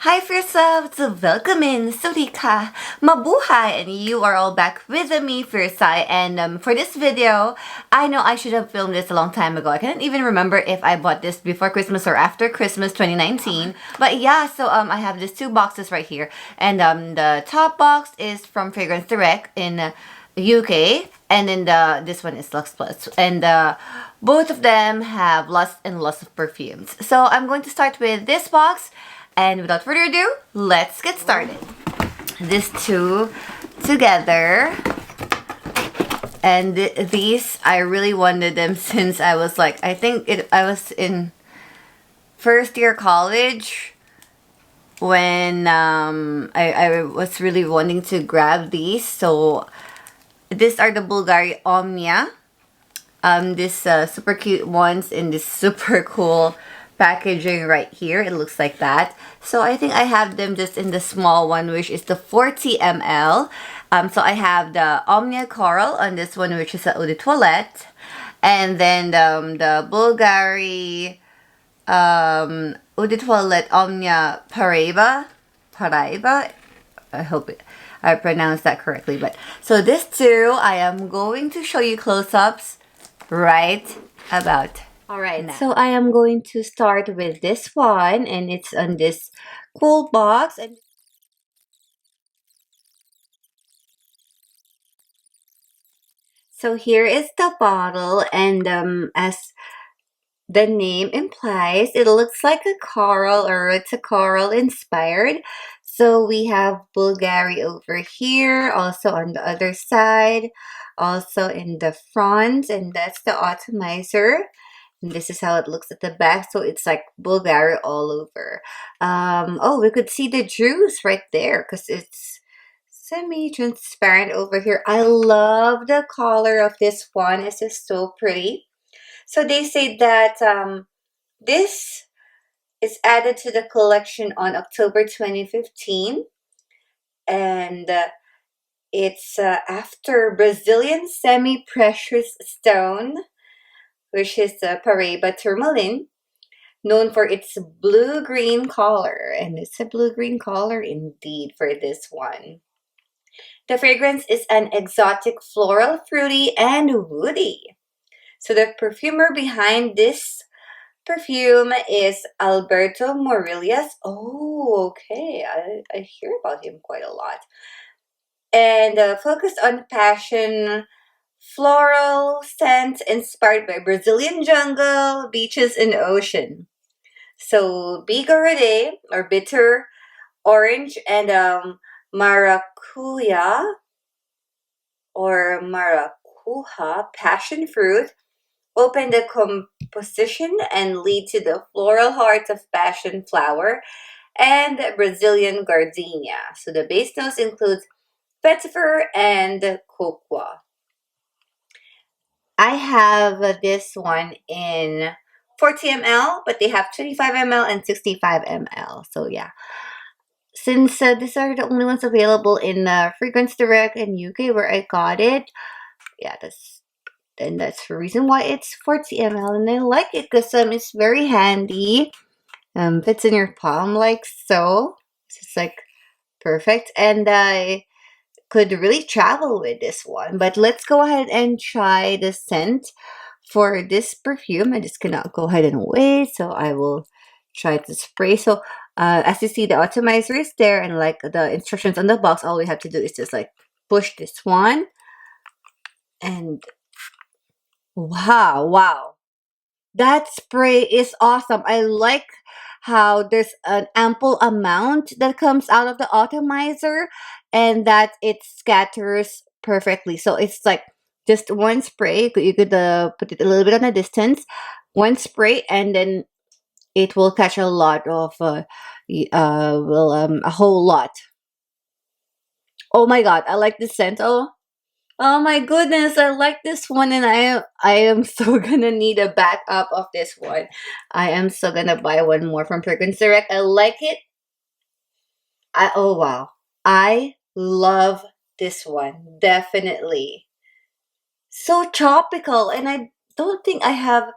Hi first love, welcome in, 𝒮𝓉𝒶𝓎, mabuhay, and you are all back with me first and for this video, I know I should have filmed this a long time ago. I can't even remember if I bought this before Christmas or after Christmas 2019. But yeah, so I have these two boxes right here, and the top box is from Fragrance Direct in UK, and then this one is Lux Plus, and both of them have lots and lots of perfumes. So I'm going to start with this box, and without further ado, let's get started. These two together, and these, I really wanted them since I was like, I was in first year college when I was really wanting to grab these. So these are the Bvlgari Omnia. This super cute ones in this super cool packaging right here. It looks like that. So I think I have them just in the small one, which is the 40 ml. So I have the Omnia Coral on this one, which is the Eau de Toilette. And then the Bulgari Eau de Toilette Omnia Paraiba. I hope I pronounced that correctly. But so this two, I am going to show you close-ups right about Alright, so I am going to start with this one, and it's on this cool box. And so here is the bottle, and as the name implies, it looks like a coral, or it's a coral inspired. So we have Bulgari over here, also on the other side, also in the front, and that's the atomizer. And this is how it looks at the back. So it's like Bulgari all over. Oh, we could see the juice right there because it's semi-transparent over here. I love the color of this one. It's just so pretty. So they say that this is added to the collection on October 2015. And it's after Brazilian semi-precious stone, which is the Paraiba tourmaline, known for its blue-green color. And it's a blue-green color indeed for this one. The fragrance is an exotic floral, fruity, and woody. So the perfumer behind this perfume is Alberto Morillas. Oh, okay. I hear about him quite a lot. And focused on passion, floral scent inspired by Brazilian jungle, beaches, and ocean. So Bvlgari or bitter orange and maracuya or maracuja passion fruit open the composition and lead to the floral heart of passion flower and Brazilian gardenia. So the base notes includes vetiver and cocoa. I have this one in 40 ml, but they have 25 ml and 65 ml. So yeah, since these are the only ones available in Fragrance Direct in UK where I got it, yeah, that's the reason why it's 40 ml, and I like it because it's very handy. Fits in your palm like so. It's just like perfect, and I could really travel with this one. But let's go ahead and try the scent for this perfume. I just cannot go ahead and wait, so I will try to spray. So as you see, the atomizer is there, and like the instructions on the box, all we have to do is just like push this one, and wow, that spray is awesome. I like how there's an ample amount that comes out of the atomizer, and that it scatters perfectly. So it's like just one spray. You could put it a little bit on a distance, one spray, and then it will catch a lot of a whole lot. Oh my god, I like this scent. Oh my goodness, I like this one, and I am so gonna need a backup of this one. I am so gonna buy one more from Fragrance Direct. I like it. Oh wow. I love this one. Definitely. So tropical, and I don't think I have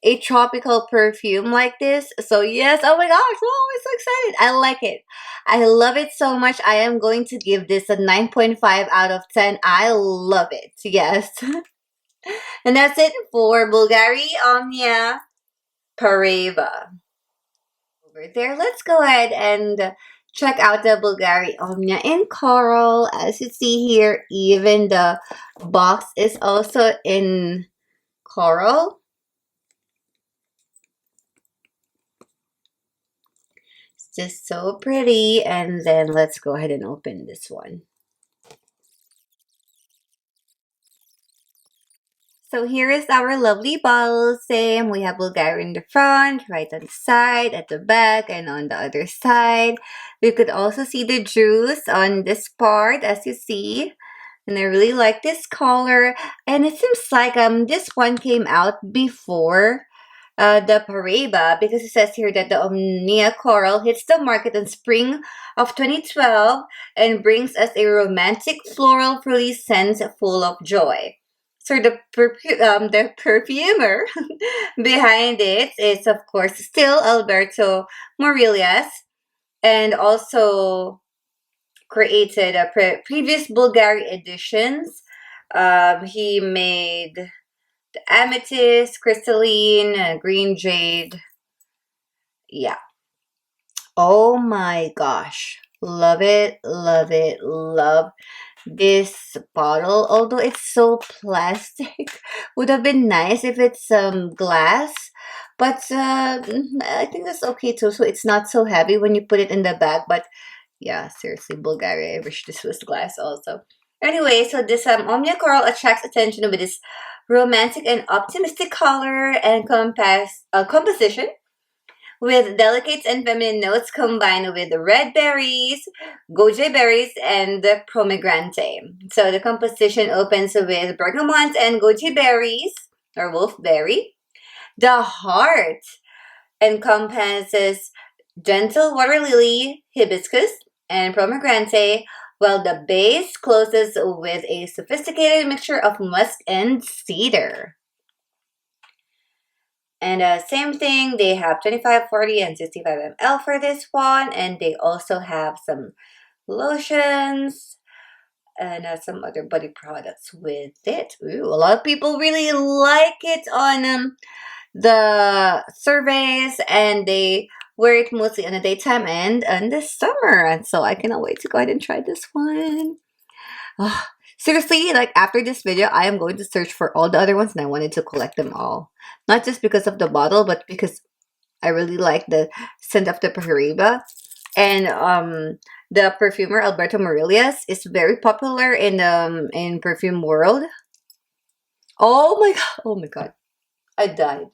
a tropical perfume like this. So yes, oh my gosh, oh, I'm so excited. I like it. I love it so much. I am going to give this a 9.5 out of 10. I love it. Yes. And that's it for Bvlgari Omnia Paraiba. Over there, let's go ahead and check out the Bvlgari Omnia in coral. As you see here, even the box is also in coral. It's just so pretty. And then let's go ahead and open this one. So here is our lovely bottle. Same, we have Bvlgari in the front, right on the side, at the back, and on the other side. We could also see the juice on this part, as you see. And I really like this color. And it seems like this one came out before the Paraiba, because it says here that the Omnia Coral hits the market in spring of 2012 and brings us a romantic floral fruity scent full of joy. So the perfumer behind it is, of course, still 𝐷𝐄𝐆𝐴, and also created previous Bulgari editions. He made the amethyst, crystalline, green jade. Yeah. Oh my gosh. Love it, love it, love this bottle. Although it's so plastic, would have been nice if it's glass. But I think that's okay too. So it's not so heavy when you put it in the bag. But yeah, seriously, Bulgari, I wish this was glass also. Anyway, so this Omnia Coral attracts attention with its romantic and optimistic color and composition, with delicate and feminine notes combined with the red berries, goji berries, and the pomegranate. So the composition opens with bergamot and goji berries, or wolfberry. The heart encompasses gentle water lily, hibiscus, and pomegranate, while the base closes with a sophisticated mixture of musk and cedar. And same thing, they have 25, 40, and 65 ml for this one. And they also have some lotions and some other body products with it. Ooh, a lot of people really like it on the surveys, and they wear it mostly in the daytime and in the summer. And so I cannot wait to go ahead and try this one. Oh, seriously, like after this video, I am going to search for all the other ones, and I wanted to collect them all. Not just because of the bottle, but because I really like the scent of the Paraiba. And the perfumer Alberto Morillas is very popular in perfume world. Oh my god! Oh my god! I died.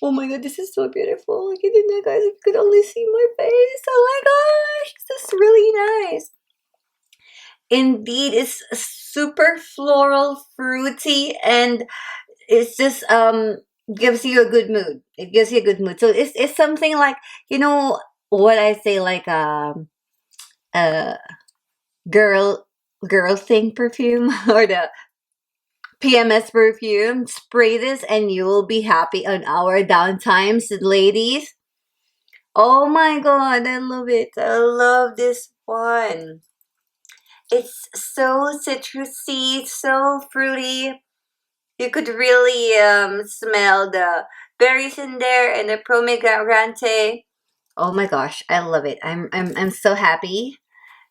Oh my god, this is so beautiful. Look at it, guys. If you could only see my face. Oh my gosh, this is really nice. Indeed, it's super floral, fruity, and it's just gives you a good mood. It gives you a good mood. So it's something like, you know what I say, like girl thing perfume or the PMS perfume. Spray this and you will be happy on our downtimes, ladies. Oh my god, I love it. I love this one. It's so citrusy, so fruity. You could really smell the berries in there and the pomegranate. Oh my gosh, I love it. I'm so happy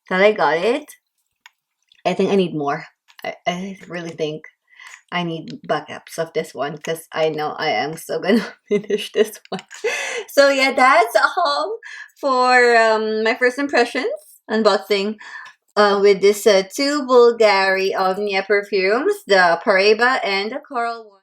that I got it. I think I need more. I really think I need backups of this one, because I know I am so gonna finish this one. So yeah, that's all for my first impressions unboxing with this two Bvlgari Omnia perfumes, the Paraiba and the coral one.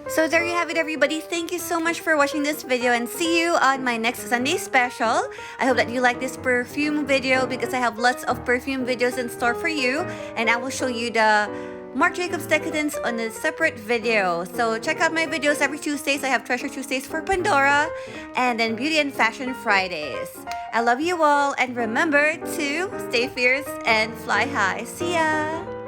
So there you have it, everybody. Thank you so much for watching this video, and see you on my next Sunday special. I hope that you like this perfume video, because I have lots of perfume videos in store for you, and I will show you the Marc Jacobs decadence on a separate video. So check out my videos every Tuesdays. I have Treasure Tuesdays for Pandora, and then Beauty and Fashion Fridays. I love you all, and remember to stay fierce and fly high. See ya!